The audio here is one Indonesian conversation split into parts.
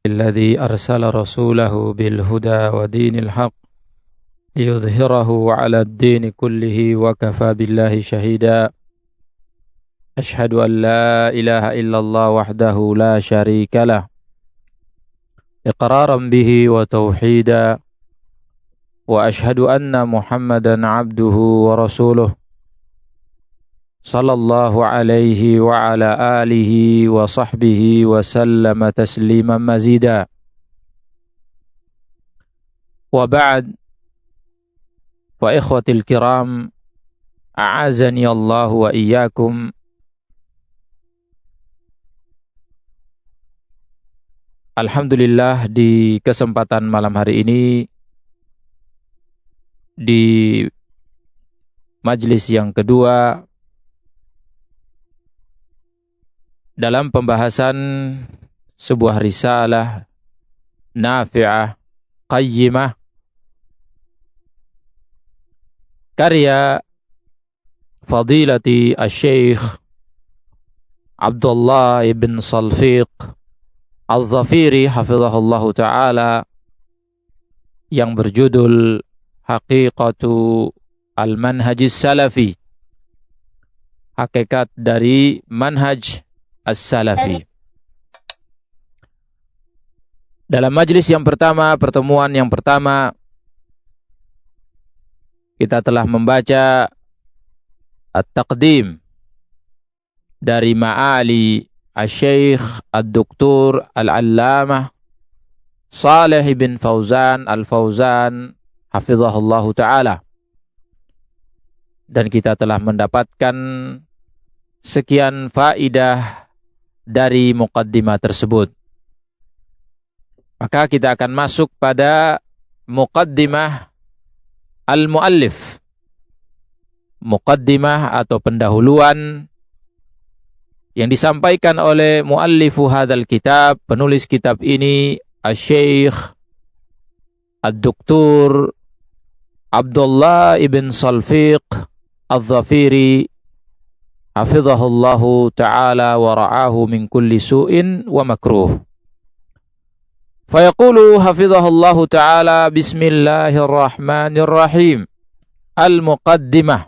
الذي أرسل رسوله بالهدى ودين الحق ليظهره على الدين كله وكفى بالله شهيدا أشهد أن لا إله إلا الله وحده لا شريك له إقرارا به وتوحيدا وأشهد أن محمدا عبده ورسوله صلى الله عليه وعلى آله وصحبه وسلم تسليما مزيدا وبعد فإخوتي الكرام أعزني الله وإياكم. Alhamdulillah, di kesempatan malam hari ini di majlis yang kedua dalam pembahasan sebuah risalah nafi'ah qayyimah karya Fadilati Asy-Syaikh Abdullah ibn Salfiq Al-Zafiri hafizahullahu ta'ala yang berjudul Haqiqatu Al-Manhajis Salafi, hakikat dari manhaj As-Salafi. Dalam majlis yang pertama, pertemuan yang pertama, kita telah membaca At-Taqdim dari Ma'ali Asy-Syaikh Ad-Doktor Al-Allamah Shalih bin Fauzan Al-Fauzan hafizahullahu ta'ala. Dan kita telah mendapatkan sekian faidah dari muqaddimah tersebut. Maka kita akan masuk pada muqaddimah al-muallif. Muqaddimah atau pendahuluan yang disampaikan oleh muallifu hadzal kitab, penulis kitab ini, Asy-Syaikh Ad-Doktor Abdullah ibn Salfiq Al-Zafiri hafizahullahu ta'ala wa ra'ahu min kulli su'in wa makruh. Fayaqulu hafizahullahu ta'ala bismillahirrahmanirrahim. Al-Muqaddimah.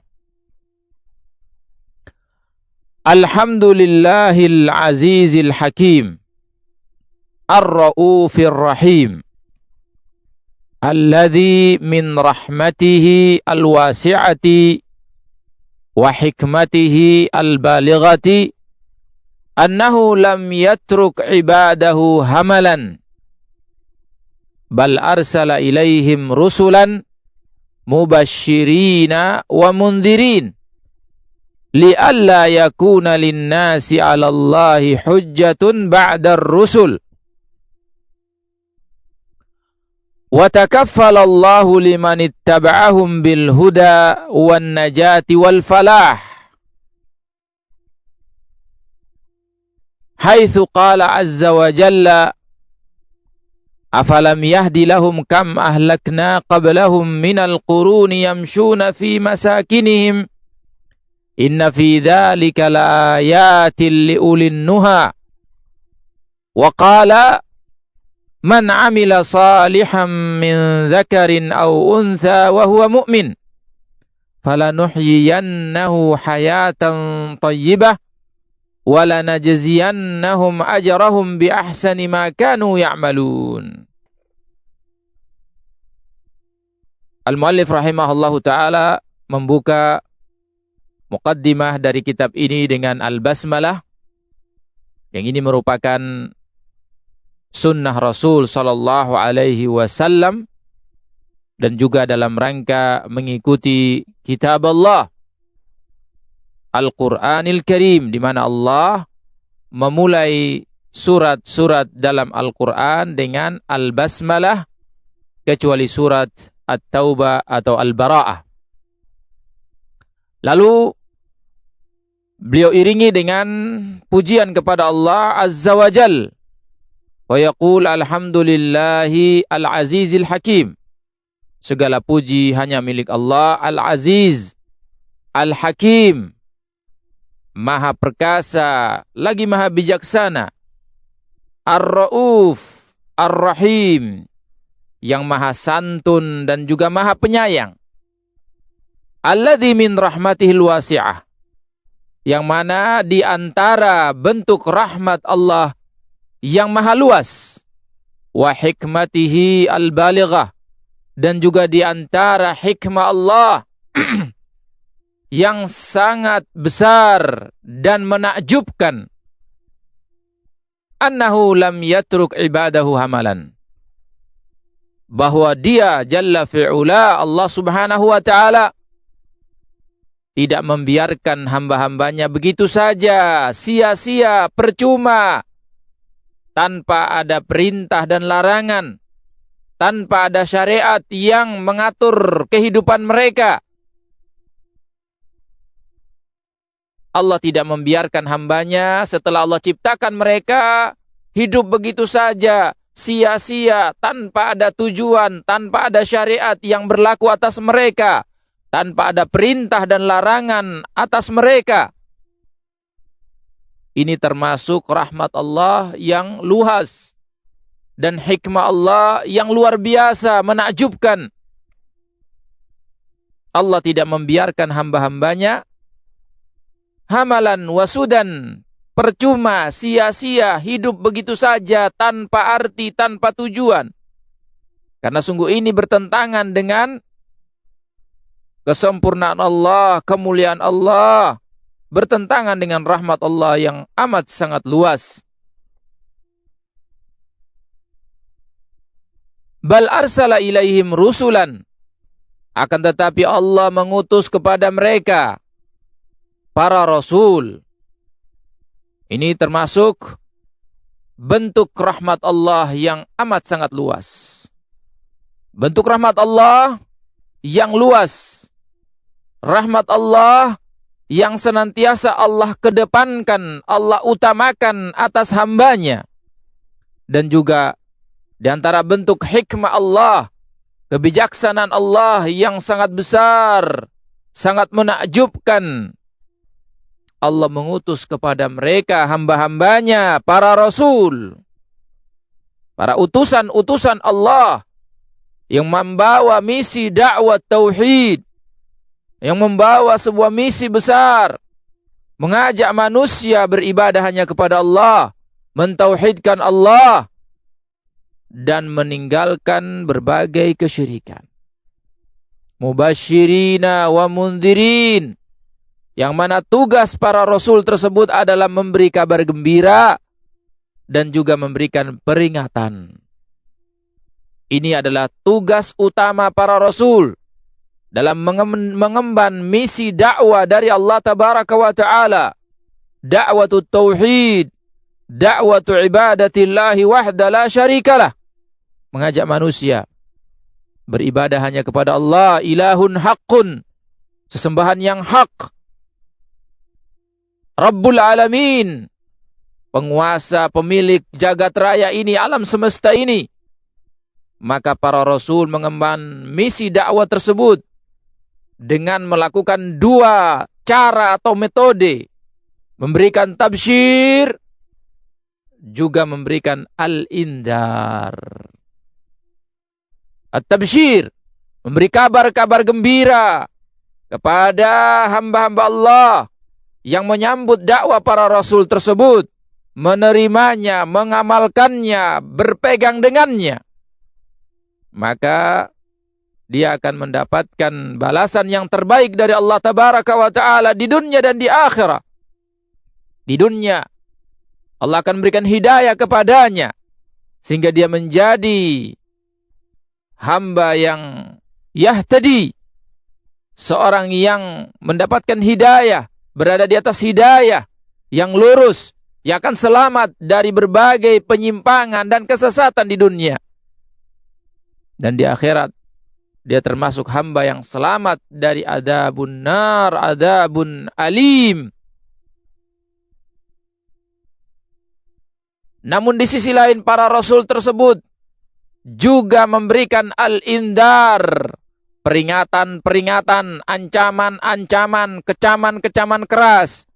Alhamdulillahil azizil hakim ar-ra'ufir rahim alladhi min rahmatihi al-wasi'ati wa hikmatihi al-balighati annahu lam yatruk ibadahu hamalan bal arsala ilaihim rusulan mubashshirina wa mundhirin li'alla yakuna lin-nasi 'ala Allahi hujjatun ba'da ar-rusul wa takaffala Allahu liman ittaba'ahum bil huda wan najati wal falah haitsu qala 'azza wa jalla afalam yahdi lahum kam ahlakna qablahum minal quruni yamshuna fi masakinihim inna fi dzalika laayatin liulin nuha wa qala man amila salihan min dzakarin aw untha wa huwa mu'min falanuhyiyannahu hayatan thayyibah wa lanajziyannahum ajrahum bi ahsani ma kanu ya'malun. Al-Muallif rahimahullahu ta'ala membuka muqaddimah dari kitab ini dengan Al-Basmalah, yang ini merupakan sunnah Rasul sallallahu alaihi wasallam dan juga dalam rangka mengikuti kitab Allah Al-Qur'anil Karim, di mana Allah memulai surat-surat dalam Al-Qur'an dengan Al-Basmalah kecuali surat At-Taubah atau Al-Bara'ah. Lalu beliau iringi dengan pujian kepada Allah Azza wa Jal. Wa yaqul alhamdulillahi al-azizil hakim. Segala puji hanya milik Allah Al-Aziz, Al-Hakim, Maha Perkasa, lagi Maha Bijaksana, Ar-Ra'uf, Ar-Rahim, yang maha santun dan juga maha penyayang. Alladzi min rahmatihil wasi'ah, yang mana di antara bentuk rahmat Allah yang maha luas, wa hikmatihi al-balighah, dan juga di antara hikmah Allah yang sangat besar dan menakjubkan, annahu lam yatruk ibadahu hamalan, bahwa dia jalla fi'ula, Allah subhanahu wa ta'ala, tidak membiarkan hamba-hambanya begitu saja, sia-sia, percuma, tanpa ada perintah dan larangan, tanpa ada syariat yang mengatur kehidupan mereka. Allah tidak membiarkan hambanya setelah Allah ciptakan mereka hidup begitu saja, sia-sia, tanpa ada tujuan, tanpa ada syariat yang berlaku atas mereka, tanpa ada perintah dan larangan atas mereka. Ini termasuk rahmat Allah yang luas dan hikmah Allah yang luar biasa, menakjubkan. Allah tidak membiarkan hamba-hambanya hamalan wasudan, percuma, sia-sia, hidup begitu saja, tanpa arti, tanpa tujuan. Karena sungguh ini bertentangan dengan kesempurnaan Allah, kemuliaan Allah, bertentangan dengan rahmat Allah yang amat sangat luas. Bal arsala ilaihim rusulan, akan tetapi Allah mengutus kepada mereka para rasul. Ini termasuk bentuk rahmat Allah yang amat sangat luas. Bentuk rahmat Allah yang luas. Rahmat Allah yang senantiasa Allah kedepankan, Allah utamakan atas hambanya. Dan juga di antara bentuk hikmah Allah, kebijaksanaan Allah yang sangat besar, sangat menakjubkan, Allah mengutus kepada mereka hamba-hambanya, para rasul, para utusan-utusan Allah yang membawa misi dakwah tauhid, yang membawa sebuah misi besar, mengajak manusia beribadah hanya kepada Allah, mentauhidkan Allah, dan meninggalkan berbagai kesyirikan. Mubasyirina wa mundhirin, yang mana tugas para rasul tersebut adalah memberi kabar gembira dan juga memberikan peringatan. Ini adalah tugas utama para rasul dalam mengemban misi dakwah dari Allah tabaraka wa ta'ala. Da'watut tauhid, da'watu ibadatillahi wahda la syarikalah. Mengajak manusia beribadah hanya kepada Allah, ilahun haqqun, sesembahan yang hak. Rabbul Alamin, penguasa, pemilik jagat raya ini, alam semesta ini. Maka para rasul mengemban misi dakwah tersebut dengan melakukan dua cara atau metode. Memberikan tabsyir, juga memberikan al-indar. At-tabsyir, memberi kabar-kabar gembira kepada hamba-hamba Allah yang menyambut dakwah para rasul tersebut, menerimanya, mengamalkannya, berpegang dengannya. Maka dia akan mendapatkan balasan yang terbaik dari Allah tabaraka wa ta'ala di dunia dan di akhirat. Di dunia, Allah akan berikan hidayah kepadanya, sehingga dia menjadi hamba yang yahtadi, seorang yang mendapatkan hidayah, berada di atas hidayah yang lurus, yang akan selamat dari berbagai penyimpangan dan kesesatan di dunia. Dan di akhirat, dia termasuk hamba yang selamat dari adabun nar, adabun alim. Namun di sisi lain, para rasul tersebut juga memberikan al-indar, peringatan-peringatan, ancaman-ancaman, kecaman-kecaman keras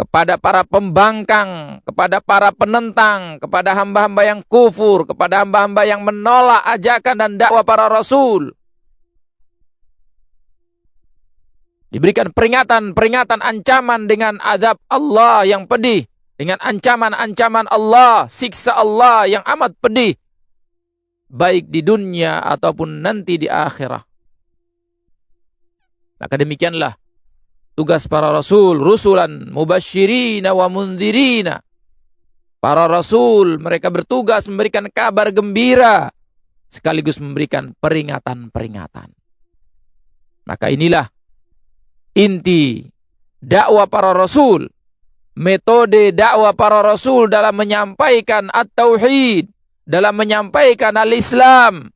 kepada para pembangkang, kepada para penentang, kepada hamba-hamba yang kufur, kepada hamba-hamba yang menolak ajakan dan dakwah para rasul. Diberikan peringatan ancaman dengan azab Allah yang pedih, dengan ancaman-ancaman Allah, siksa Allah yang amat pedih, baik di dunia ataupun nanti di akhirat. Maka demikianlah tugas para rasul, rusulan mubasyirina wa mundzirina. Para rasul mereka bertugas memberikan kabar gembira sekaligus memberikan peringatan-peringatan. Maka inilah inti dakwah para rasul, metode dakwah para rasul dalam menyampaikan at-tauhid, dalam menyampaikan al-Islam,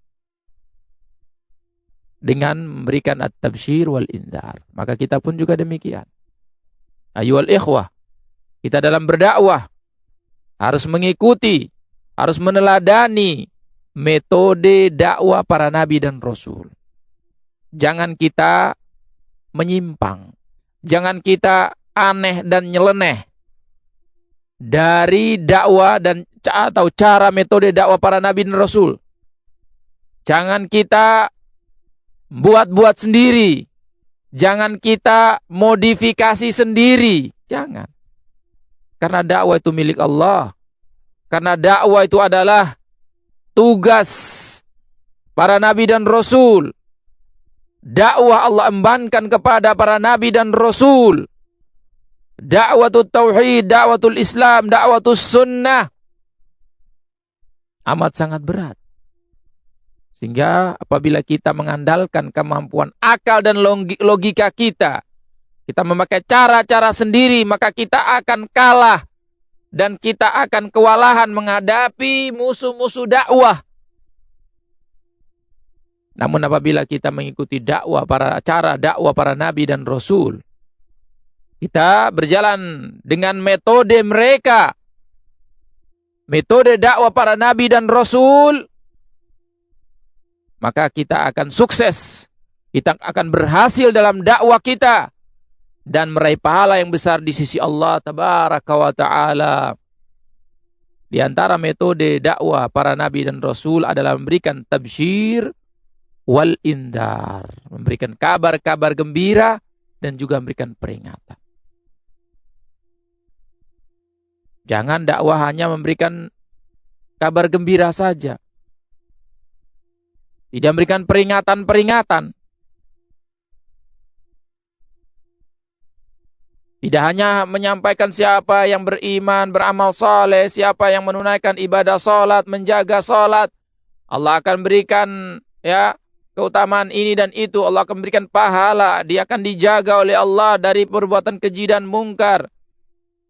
dengan memberikan at-tabsyir wal indar. Maka kita pun juga demikian. Ayyuhal ikhwah, kita dalam berdakwah harus mengikuti, harus meneladani metode dakwah para nabi dan rasul. Jangan kita menyimpang, jangan kita aneh dan nyeleneh dari dakwah dan atau cara metode dakwah para nabi dan rasul. Jangan kita buat-buat sendiri. Jangan kita modifikasi sendiri. Jangan. Karena dakwah itu milik Allah. Karena dakwah itu adalah tugas para nabi dan rasul. Dakwah Allah embankan kepada para nabi dan rasul. Dakwatul tauhid, dakwatul Islam, dakwatul sunnah. Amat sangat berat. Sehingga apabila kita mengandalkan kemampuan akal dan logika kita, kita memakai cara-cara sendiri, maka kita akan kalah dan kita akan kewalahan menghadapi musuh-musuh dakwah. Namun apabila kita mengikuti cara dakwah para nabi dan rasul, kita berjalan dengan metode mereka, metode dakwah para nabi dan rasul, maka kita akan sukses, kita akan berhasil dalam dakwah kita dan meraih pahala yang besar di sisi Allah tabaraka wa ta'ala. Di antara metode dakwah para nabi dan rasul adalah memberikan tabsyir wal indar, memberikan kabar-kabar gembira dan juga memberikan peringatan. Jangan dakwah hanya memberikan kabar gembira saja, tidak memberikan peringatan-peringatan. Tidak hanya menyampaikan siapa yang beriman, beramal saleh, siapa yang menunaikan ibadah salat, menjaga salat, Allah akan berikan keutamaan ini dan itu, Allah akan berikan pahala, dia akan dijaga oleh Allah dari perbuatan keji dan mungkar.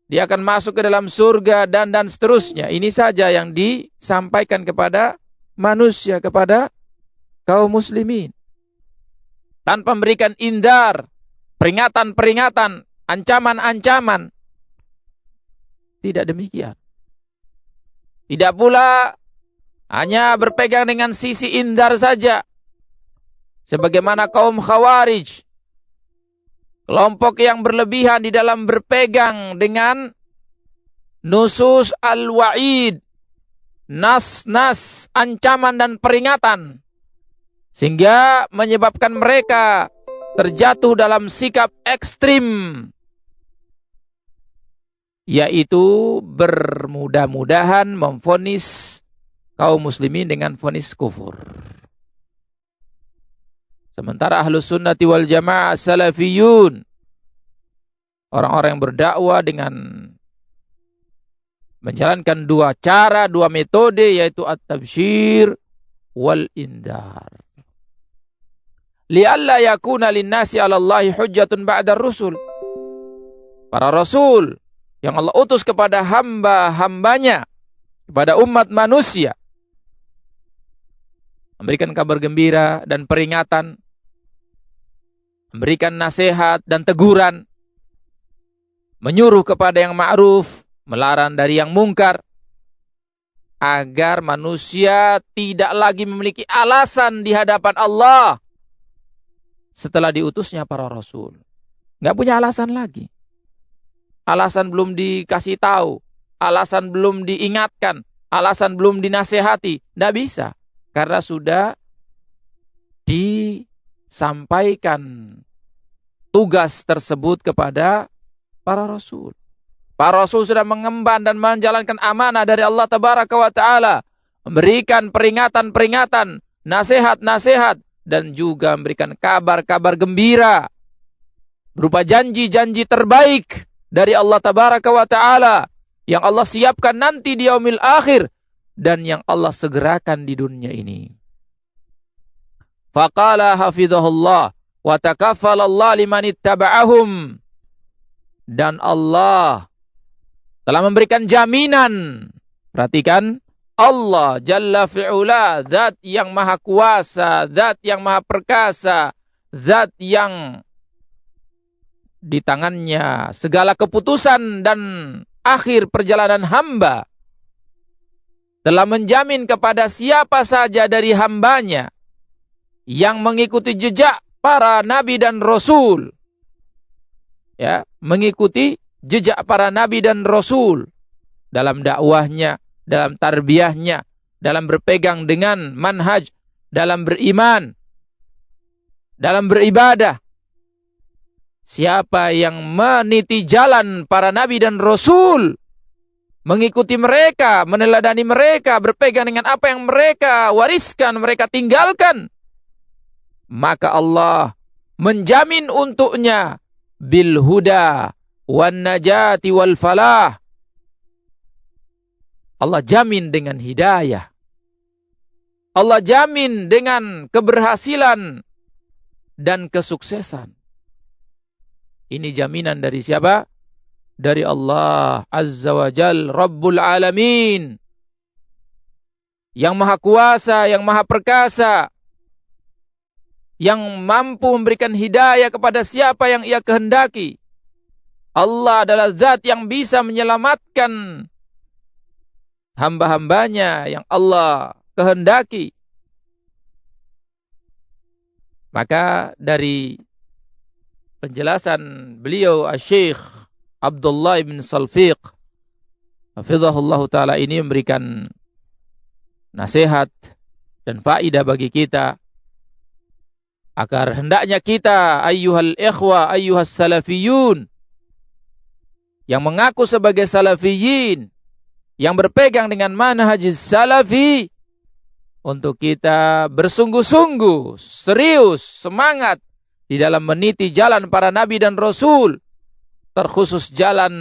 Dia akan masuk ke dalam surga dan seterusnya. Ini saja yang disampaikan kepada manusia, kepada kaum muslimin. Tanpa memberikan indar, peringatan-peringatan, ancaman-ancaman. Tidak demikian. Tidak pula hanya berpegang dengan sisi indar saja. Sebagaimana kaum Khawarij, kelompok yang berlebihan di dalam berpegang dengan nusus al-wa'id, nas-nas ancaman dan peringatan, sehingga menyebabkan mereka terjatuh dalam sikap ekstrim, yaitu bermudah-mudahan memvonis kaum muslimin dengan vonis kufur. Sementara ahlus sunnati wal jamaah salafiyun, orang-orang yang berdakwah dengan menjalankan dua cara, dua metode, yaitu at-tabsyir wal indar. Li'alla yakuna linnasi 'ala Allahi hujjatun ba'da rusul. Para rasul yang Allah utus kepada hamba-hambanya, kepada umat manusia, memberikan kabar gembira dan peringatan, memberikan nasihat dan teguran, menyuruh kepada yang ma'ruf, melarang dari yang mungkar, agar manusia tidak lagi memiliki alasan di hadapan Allah setelah diutusnya para rasul. Nggak punya alasan lagi. alasan belum dikasih tahu, alasan belum diingatkan, alasan belum dinasehati. Tidak bisa. Karena sudah disampaikan tugas tersebut kepada para rasul. Para rasul sudah mengemban dan menjalankan amanah dari Allah Tabaraka wa Ta'ala. Memberikan peringatan-peringatan, nasihat-nasihat, dan juga memberikan kabar-kabar gembira. Berupa janji-janji terbaik dari Allah Tabaraka wa Ta'ala. Yang Allah siapkan nanti di yaumil akhir. Dan yang Allah segerakan di dunia ini. Faqala hafidhahullah wa takaffalallah liman ittaba'ahum. Dan Allah telah memberikan jaminan. Perhatikan, Allah Jalla fi'ula, zat yang maha kuasa, zat yang maha perkasa, zat yang di tangannya segala keputusan dan akhir perjalanan hamba, telah menjamin kepada siapa saja dari hambanya yang mengikuti jejak para nabi dan rasul, ya, mengikuti jejak para nabi dan rasul dalam dakwahnya, dalam tarbiyahnya, dalam berpegang dengan manhaj, dalam beriman, dalam beribadah. Siapa yang meniti jalan para nabi dan rasul, mengikuti mereka, meneladani mereka, berpegang dengan apa yang mereka wariskan, mereka tinggalkan, maka Allah menjamin untuknya bil huda wan najati wal falah. Allah jamin dengan hidayah. Allah jamin dengan keberhasilan dan kesuksesan. Ini jaminan dari siapa? Dari Allah Azza wa Jal, Rabbul Alamin. Yang maha kuasa, yang maha perkasa, yang mampu memberikan hidayah kepada siapa yang ia kehendaki. Allah adalah zat yang bisa menyelamatkan hamba-hambanya yang Allah kehendaki. Maka dari penjelasan beliau Asy-Syaikh Abdullah bin Salfiq hafizahullah ta'ala ini memberikan nasihat dan faedah bagi kita agar hendaknya kita ayyuhal ikhwa ayyuhas salafiyun yang mengaku sebagai salafiyin, yang berpegang dengan manhaj salafi, untuk kita bersungguh-sungguh, serius, semangat di dalam meniti jalan para nabi dan rasul, terkhusus jalan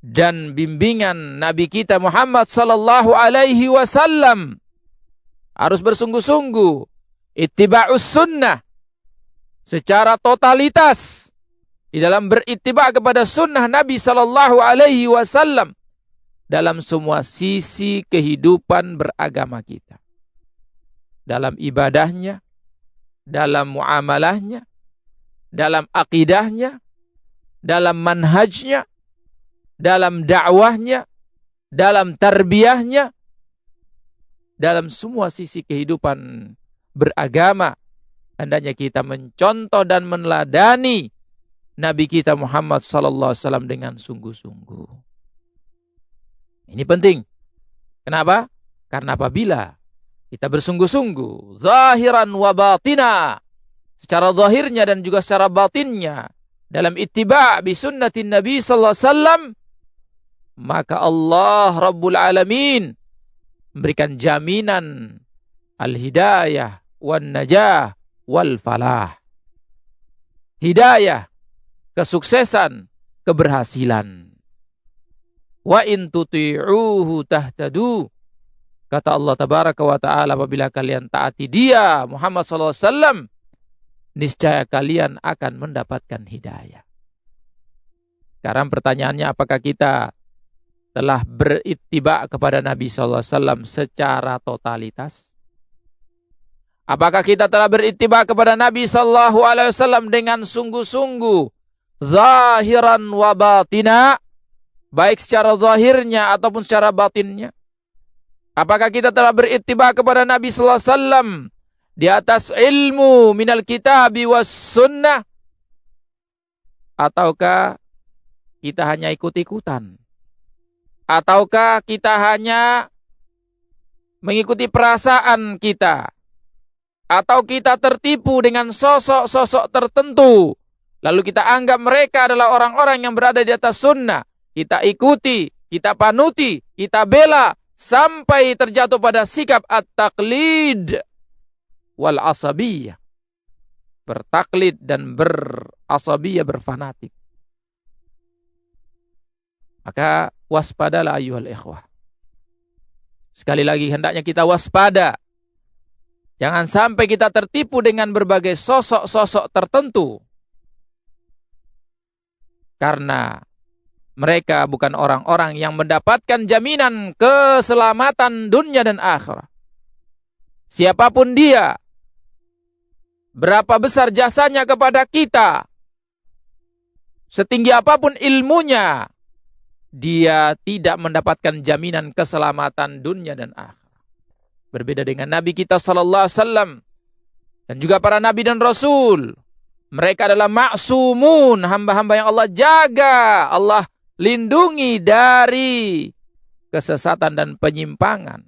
dan bimbingan Nabi kita Muhammad sallallahu alaihi wasallam. Harus bersungguh-sungguh ittiba'us sunnah secara totalitas di dalam berittiba' kepada sunnah Nabi sallallahu alaihi wasallam dalam semua sisi kehidupan beragama kita. Dalam ibadahnya, dalam muamalahnya, dalam akidahnya, dalam manhajnya, dalam dakwahnya, dalam tarbiyahnya, dalam semua sisi kehidupan beragama. Hendaknya kita mencontoh dan meneladani Nabi kita Muhammad sallallahu alaihi wasallam dengan sungguh-sungguh. Ini penting. Kenapa? Karena apabila kita bersungguh-sungguh, zahiran wa batina, secara zahirnya dan juga secara batinnya, dalam ittiba' bi sunnatin Nabi sallallahu alaihi wasallam, maka Allah Rabbul Alamin memberikan jaminan al-hidayah wan najah wal falah. Hidayah, kesuksesan, keberhasilan. Wa in tuti'uhu tahtadu. Kata Allah Tabaraka wa Ta'ala, apabila kalian taati dia Muhammad sallallahu alaihi wasallam, niscaya kalian akan mendapatkan hidayah. Sekarang pertanyaannya, apakah kita telah berittiba' kepada Nabi sallallahu alaihi wasallam secara totalitas? Apakah kita telah berittiba' kepada Nabi sallallahu alaihi wasallam dengan sungguh-sungguh, zahiran wa batina, baik secara zahirnya ataupun secara batinnya? Apakah kita telah berittiba' kepada Nabi sallallahu alaihi wasallam di atas ilmu minal kitabi was sunnah, ataukah kita hanya ikut-ikutan? Ataukah kita hanya mengikuti perasaan kita? Atau kita tertipu dengan sosok-sosok tertentu, lalu kita anggap mereka adalah orang-orang yang berada di atas sunnah. Kita ikuti, kita panuti, kita bela, sampai terjatuh pada sikap at-taqlid wal asabiyah. Bertaklid dan berasabiyah, berfanatik. Maka waspadalah ayyuhal ikhwah. Sekali lagi hendaknya kita waspada. Jangan sampai kita tertipu dengan berbagai sosok-sosok tertentu. Karena mereka bukan orang-orang yang mendapatkan jaminan keselamatan dunia dan akhirat. Siapapun dia, berapa besar jasanya kepada kita, setinggi apapun ilmunya, dia tidak mendapatkan jaminan keselamatan dunia dan akhirat. Berbeda dengan Nabi kita sallallahu alaihi wasallam dan juga para nabi dan rasul. Mereka adalah ma'sumun, hamba-hamba yang Allah jaga, Allah lindungi dari kesesatan dan penyimpangan.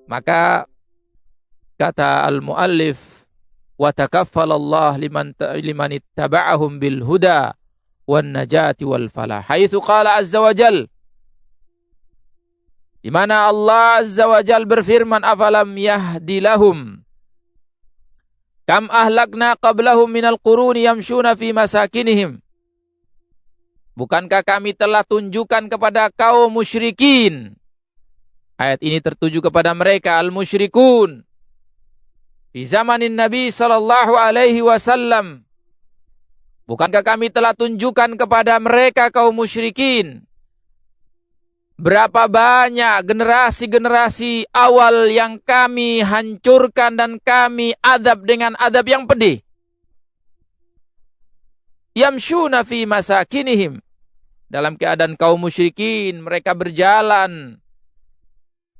Maka kata al-muallif, wa takaffalallah liman ittaba'ahum bil huda wan najati wal falah. Haitsu qala azza wa jalla, di mana Allah azza wa jalla berfirman, afalam yahdi lahum kam ahlakna qablahum minal quruni yamshuna fi masakinihim. Bukankah kami telah tunjukkan kepada kaum musyrikin? Ayat ini tertuju kepada mereka al-musyrikun di zamanin Nabi sallallahu alaihi wasallam. Bukankah kami telah tunjukkan kepada mereka kaum musyrikin berapa banyak generasi-generasi awal yang kami hancurkan dan kami adab dengan adab yang pedih. Yamshuna fi masakinihim. Dalam keadaan kaum musyrikin, mereka berjalan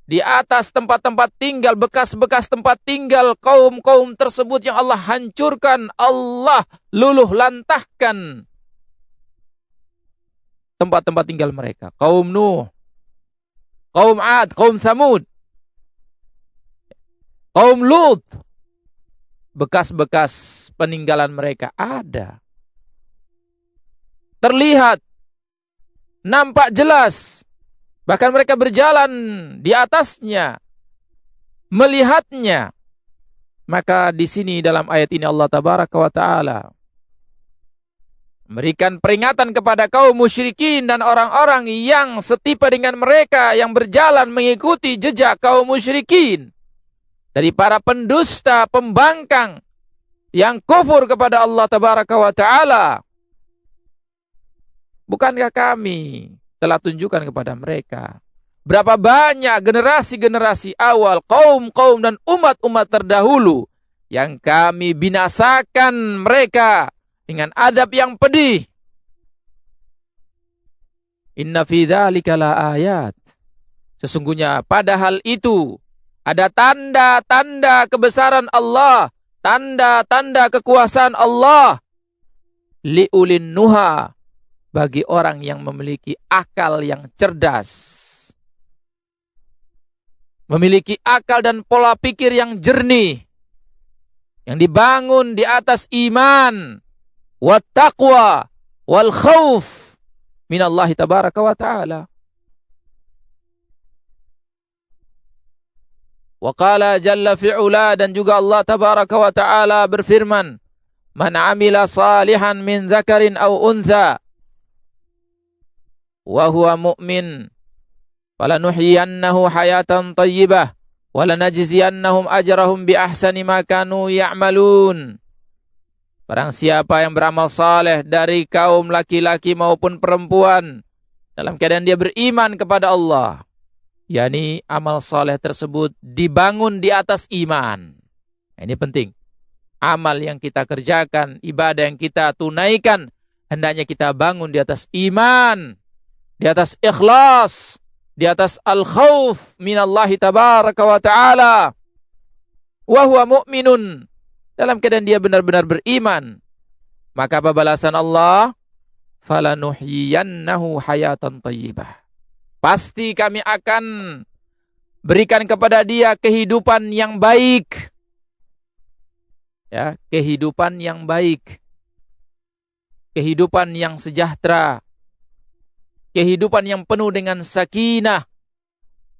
di atas tempat-tempat tinggal, bekas-bekas tempat tinggal kaum-kaum tersebut yang Allah hancurkan, Allah luluh lantahkan tempat-tempat tinggal mereka. Kaum Nuh, kaum Ad, kaum Samud, kaum Lut, bekas-bekas peninggalan mereka ada. Terlihat, nampak jelas, bahkan mereka berjalan di atasnya, melihatnya. Maka di sini dalam ayat ini Allah Tabaraka wa Ta'ala memberikan peringatan kepada kaum musyrikin dan orang-orang yang setipe dengan mereka, yang berjalan mengikuti jejak kaum musyrikin, dari para pendusta, pembangkang, yang kufur kepada Allah Tabaraka wa Ta'ala. Bukankah kami telah tunjukkan kepada mereka berapa banyak generasi-generasi awal, kaum-kaum dan umat-umat terdahulu yang kami binasakan mereka dengan adab yang pedih. Inna fi dzalika la ayat. Sesungguhnya pada hal itu ada tanda-tanda kebesaran Allah, tanda-tanda kekuasaan Allah. Liulin nuha, bagi orang yang memiliki akal yang cerdas, memiliki akal dan pola pikir yang jernih, yang dibangun di atas iman, wat taqwa wal khauf minallahi tabaraka wa ta'ala. Wa qala jalla fi'ula, dan juga Allah tabaraka wa ta'ala berfirman, man amila salihan min dzakarin aw untha wa huwa mu'min falanuhyiyannahu hayatan thayyibah wa lanajziyannahum ajrahum bi ahsani ma kanu ya'malun. Barang siapa yang beramal saleh dari kaum laki-laki maupun perempuan dalam keadaan dia beriman kepada Allah, yakni amal saleh tersebut dibangun di atas iman. Ini penting. Amal yang kita kerjakan, ibadah yang kita tunaikan, hendaknya kita bangun di atas iman, di atas ikhlas, di atas al-khauf minallahi tabaraka wa ta'ala. Wa huwa mu'minun, dalam keadaan dia benar-benar beriman. Maka apa balasan Allah? Falanuhyiyannahu hayatan thayyibah. Pasti kami akan berikan kepada dia kehidupan yang baik. Ya, kehidupan yang baik. Kehidupan yang sejahtera. Kehidupan yang penuh dengan sakinah,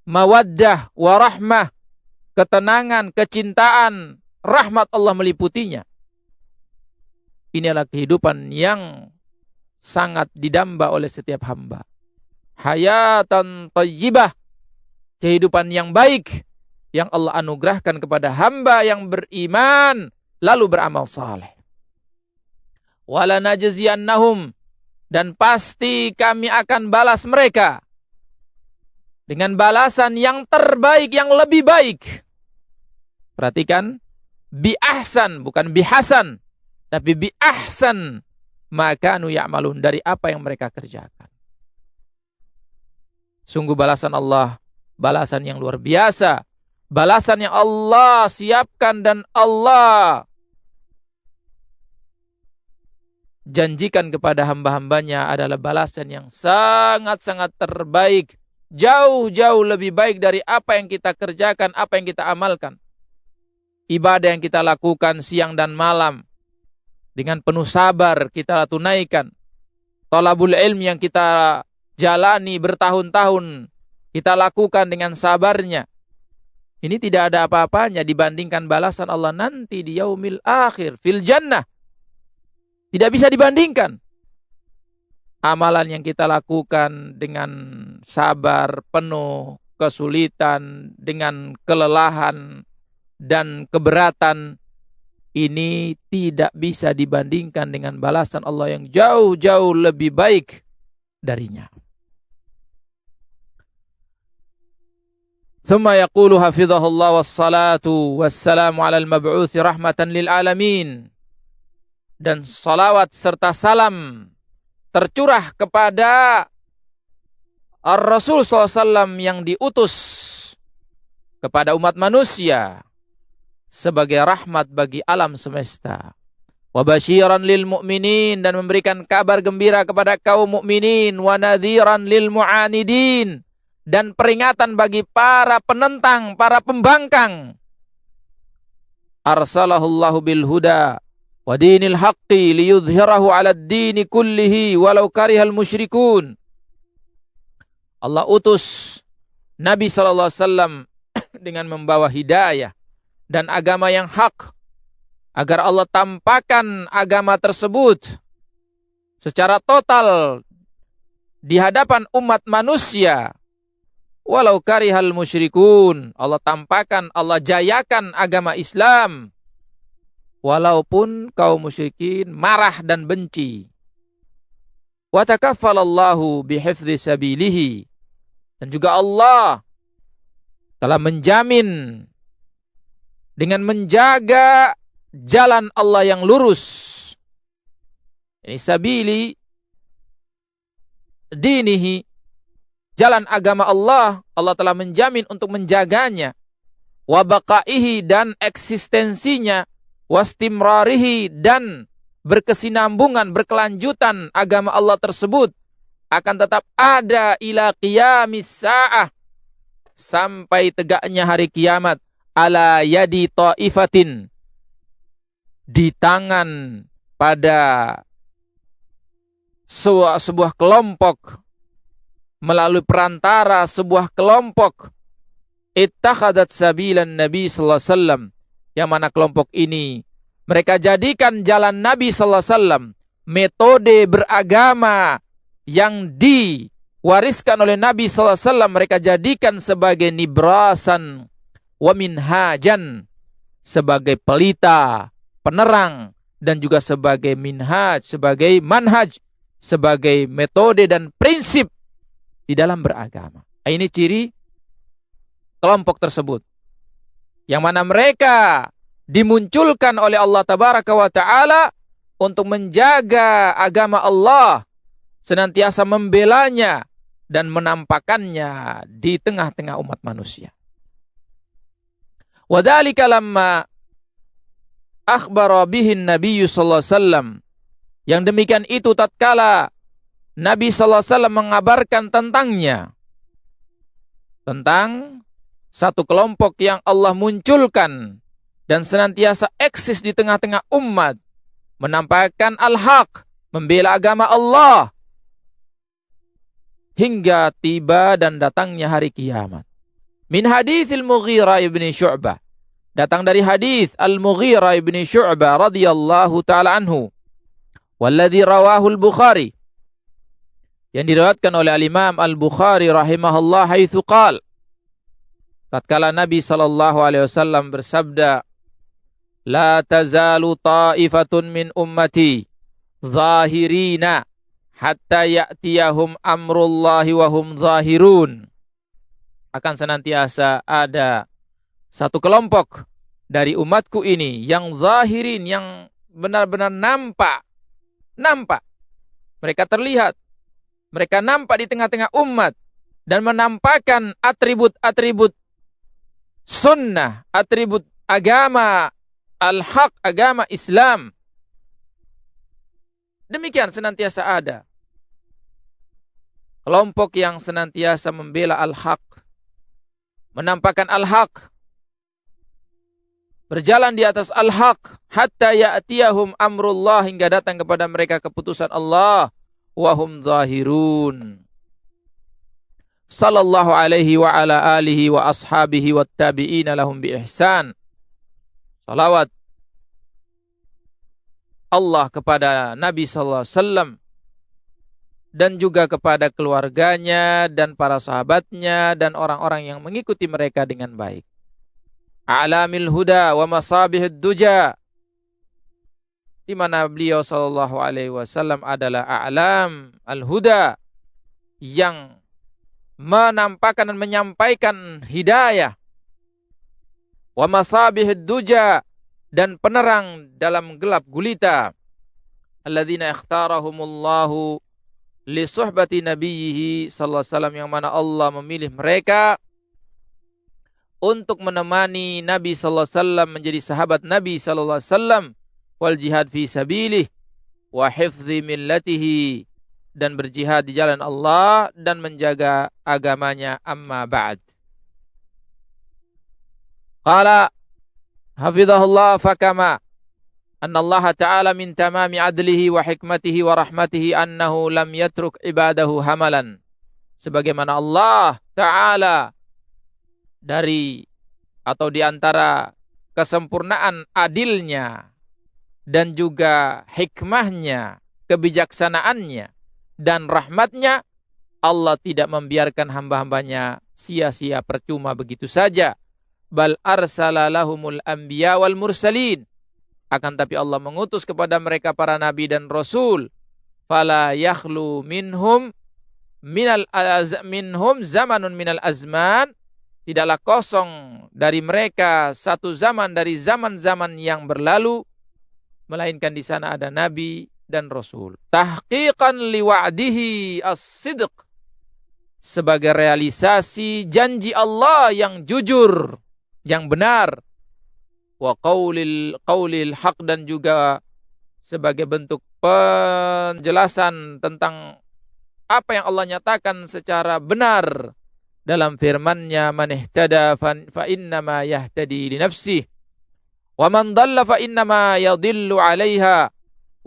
mawaddah, warahmah, ketenangan, kecintaan, rahmat Allah meliputinya. Inilah kehidupan yang sangat didamba oleh setiap hamba. Hayatan thayyibah, kehidupan yang baik yang Allah anugerahkan kepada hamba yang beriman lalu beramal saleh. Wala najziyannahum, dan pasti kami akan balas mereka dengan balasan yang terbaik, yang lebih baik. Perhatikan, bi ahsan, bukan bi hasan, tapi bi ahsan ma kanu ya'malun, dari apa yang mereka kerjakan. Sungguh balasan Allah, balasan yang luar biasa, balasan yang Allah siapkan dan Allah janjikan kepada hamba-hambanya adalah balasan yang sangat-sangat terbaik, jauh-jauh lebih baik dari apa yang kita kerjakan, apa yang kita amalkan. Ibadah yang kita lakukan siang dan malam dengan penuh sabar kita tunaikan. Thalabul ilmi yang kita jalani bertahun-tahun kita lakukan dengan sabarnya. Ini tidak ada apa-apanya dibandingkan balasan Allah nanti di yaumil akhir fil jannah. Tidak bisa dibandingkan. Amalan yang kita lakukan dengan sabar, penuh kesulitan, dengan kelelahan dan keberatan, ini tidak bisa dibandingkan dengan balasan Allah yang jauh-jauh lebih baik darinya. Thumma yaqulu hafizahullah wassalatu wassalamu ala al-mab'uthi rahmatan lil alamin. Dan salawat serta salam tercurah kepada Ar-Rasul SAW yang diutus kepada umat manusia sebagai rahmat bagi alam semesta. Wa basyiran lil mu'minin, dan memberikan kabar gembira kepada kaum mukminin, wa nadhiran lil mu'anidin, dan peringatan bagi para penentang, para pembangkang. Arsalahullahu bil huda wa dinil haqqi liyudhhirahu 'ala ad-dini kullihi walau karihal musyrikun. Allah utus Nabi sallallahu alaihi wasallam dengan membawa hidayah dan agama yang hak agar Allah tampakkan agama tersebut secara total di hadapan umat manusia. Walau karihal musyrikun, Allah tampakkan, Allah jayakan agama Islam walaupun kaum musyrikin marah dan benci. Wa takaffalallahu bihifdzi sabilihi, dan juga Allah telah menjamin dengan menjaga jalan Allah yang lurus. Ini sabili dinihi, jalan agama Allah, Allah telah menjamin untuk menjaganya. Wa baqaihi, dan eksistensinya. Wastimrarihi, dan berkesinambungan, berkelanjutan agama Allah tersebut akan tetap ada ila qiyamis sa'ah, sampai tegaknya hari kiamat. Ala yadi ta'ifatin, di tangan, pada sebuah kelompok, melalui perantara sebuah kelompok, ittakhadat sabilan Nabi sallallahu alaihi wasallam, yang mana kelompok ini mereka jadikan jalan Nabi sallallahu alaihi wasallam, metode beragama yang diwariskan oleh Nabi sallallahu alaihi wasallam, mereka jadikan sebagai nibrasan wa minhajan, sebagai pelita, penerang, dan juga sebagai minhaj, sebagai manhaj, sebagai metode dan prinsip di dalam beragama. Ini ciri kelompok tersebut, yang mana mereka dimunculkan oleh Allah Tabaraka wa Ta'ala untuk menjaga agama Allah, senantiasa membelanya dan menampakkannya di tengah-tengah umat manusia. Wa dzalika lamma akhbara bihi an-nabiy sallallahu alaihi wasallam Yang demikian itu tatkala Nabi sallallahu alaihi wasallam mengabarkan tentangnya, tentang satu kelompok yang Allah munculkan dan senantiasa eksis di tengah-tengah umat, menampakkan al-haq, membela agama Allah, hingga tiba dan datangnya hari kiamat. Min haditsil Mughirah ibn Syu'bah. Datang dari hadis Al-Mughirah ibn Syu'bah radhiyallahu ta'ala anhu. Walladhi rawahu al-Bukhari. Yang diriwayatkan oleh Al-Imam Al-Bukhari rahimahullah haitsu qala. Tatkala Nabi sallallahu alaihi wasallam bersabda, "La tazalu ta'ifatun min ummati zahirina hatta ya'tiyahum amrullahi wa hum zahirun." Akan senantiasa ada satu kelompok dari umatku ini yang zahirin, yang benar-benar nampak. Mereka terlihat. Mereka nampak di tengah-tengah umat dan menampakkan atribut-atribut sunnah, atribut agama al-haq, agama Islam. Demikian senantiasa ada kelompok yang senantiasa membela al-haq, menampakkan al-haq, berjalan di atas al-haq, hatta ya'tiyahum amrullah, hingga datang kepada mereka keputusan Allah, wahum zahirun. Sallallahu alaihi wa ala alihi wa ashabihi wa tabi'ina lahum bi ihsan. Salawat Allah kepada Nabi sallallahu alaihi wasallam dan juga kepada keluarganya dan para sahabatnya dan orang-orang yang mengikuti mereka dengan baik. A'lamil huda wa masabihid duja, di mana beliau sallallahu alaihi wasallam adalah a'lam al-huda, yang menampakkan dan menyampaikan hidayah, wa masabihid duja, dan penerang dalam gelap gulita, alladzina ikhtarahumullahu li suhbati nabiyhi sallallahu alaihi wasallam, yang mana Allah memilih mereka untuk menemani Nabi sallallahu alaihi wasallam, menjadi sahabat Nabi sallallahu alaihi wasallam, wal jihad fi sabilih wa hifdzi millatihi, dan berjihad di jalan Allah dan menjaga agamanya. Amma ba'd. Qala hafizahullah fakama anna Allah ta'ala min tamami adlihi wa hikmatihi wa rahmatihi annahu lam yatruk ibadahu hamalan. Sebagaimana Allah ta'ala dari atau di antara kesempurnaan adilnya dan juga hikmahnya, kebijaksanaannya dan rahmatnya, Allah tidak membiarkan hamba-hambanya sia-sia percuma begitu saja. Bal arsala lahumul anbiya wal mursalin. Akan tapi Allah mengutus kepada mereka para nabi dan rasul. Fala yakhlu minhum zamanun minal azman. Tidaklah kosong dari mereka satu zaman dari zaman-zaman yang berlalu, melainkan di sana ada nabi dan rasul. Tahqiqan liwa'dihi as-sidq, sebagai realisasi janji Allah yang jujur, yang benar. Wa qaulil haq, dan juga sebagai bentuk penjelasan tentang apa yang Allah nyatakan secara benar dalam firman-Nya, man ihtada fa innama yahtadi li nafsihi wa man dhalla fa innama yadhillu 'alaiha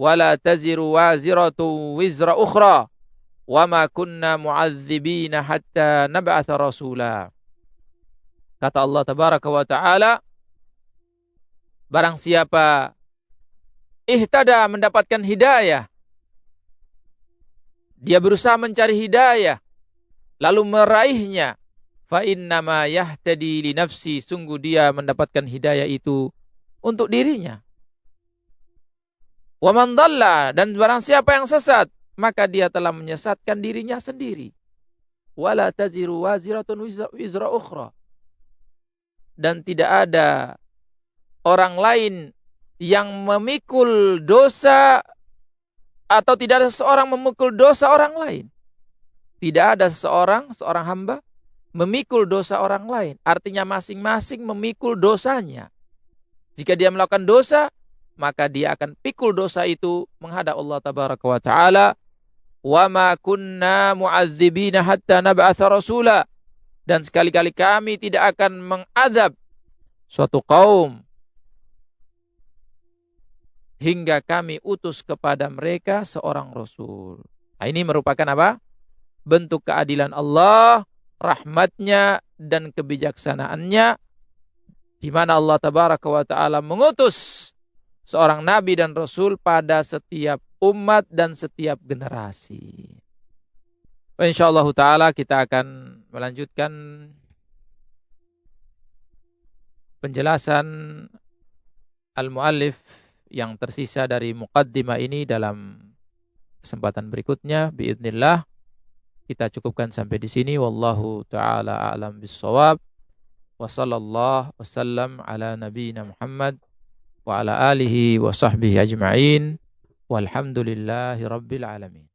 wa la taziru waziratu wizra ukhra wa ma kunna mu'adzibina hatta nab'atha rasula. Kata Allah tabaraka wa ta'ala, barang siapa ihtada, mendapatkan hidayah, dia berusaha mencari hidayah lalu meraihnya, fa innama yahtadi li nafsi, sungguh dia mendapatkan hidayah itu untuk dirinya. Wa man dhalla, dan barang siapa yang sesat, maka dia telah menyesatkan dirinya sendiri. Wala taziru waziratun wizra ukhra, dan tidak ada orang lain yang memikul dosa, atau tidak ada seorang memikul dosa orang lain. Tidak ada seorang hamba memikul dosa orang lain. Artinya masing-masing memikul dosanya. Jika dia melakukan dosa, maka dia akan pikul dosa itu menghadap Allah tabaraka wa taala. Wa ma kunna mu'adzibina hatta nab'atha rasula. Dan sekali-kali kami tidak akan mengadab suatu kaum hingga kami utus kepada mereka seorang rasul. Nah, ini merupakan apa? Bentuk keadilan Allah, rahmatnya dan kebijaksanaannya, di mana Allah tabaraka wa taala mengutus seorang nabi dan rasul pada setiap umat dan setiap generasi. Insyaallah taala kita akan melanjutkan penjelasan al-muallif yang tersisa dari muqaddimah ini dalam kesempatan berikutnya biidznillah. Kita cukupkan sampai di sini. Wallahu taala a'lam bissawab. Wa sallallahu wasallam ala nabiyyina Muhammad wa ala alihi wa sahbihi ajma'in. Walhamdulillahi rabbil alamin.